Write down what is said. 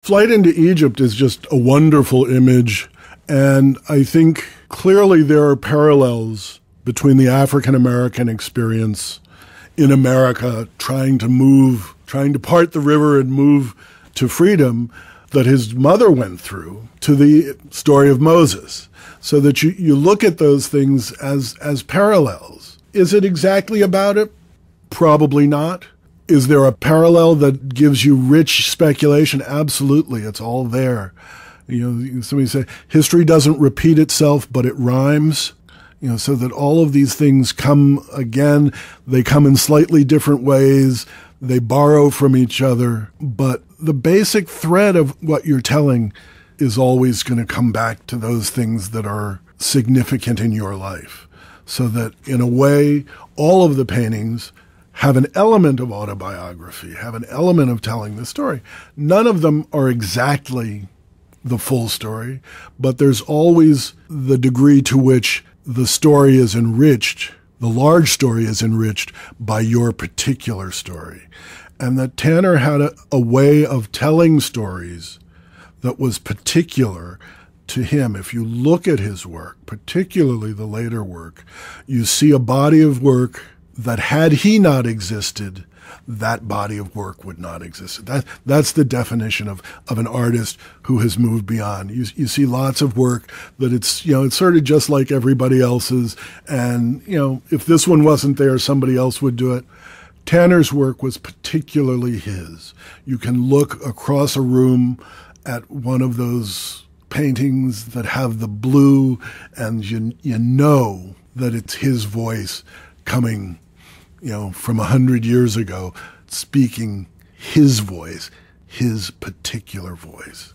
Flight into Egypt is just a wonderful image, and I think clearly there are parallels between the African American experience in America trying to part the river and move to freedom that his mother went through to the story of Moses, so that you look at those things as parallels. Is it exactly about it? Probably not. Is there a parallel that gives you rich speculation? Absolutely. It's all there. Somebody said, history doesn't repeat itself, but it rhymes. So that all of these things come again. They come in slightly different ways. They borrow from each other. But the basic thread of what you're telling is always going to come back to those things that are significant in your life. So that in a way, all of the paintings have an element of autobiography, have an element of telling the story. None of them are exactly the full story, but there's always the degree to which the story is enriched, the large story is enriched by your particular story. And that Tanner had a way of telling stories that was particular to him. If you look at his work, particularly the later work, you see a body of work that had he not existed, that body of work would not exist. That's the definition of an artist who has moved beyond. You see lots of work that it's sort of just like everybody else's, and if this one wasn't there, somebody else would do it. Tanner's work was particularly his. You can look across a room at one of those paintings that have the blue, and you know that it's his voice coming from 100 years ago, speaking his voice, his particular voice.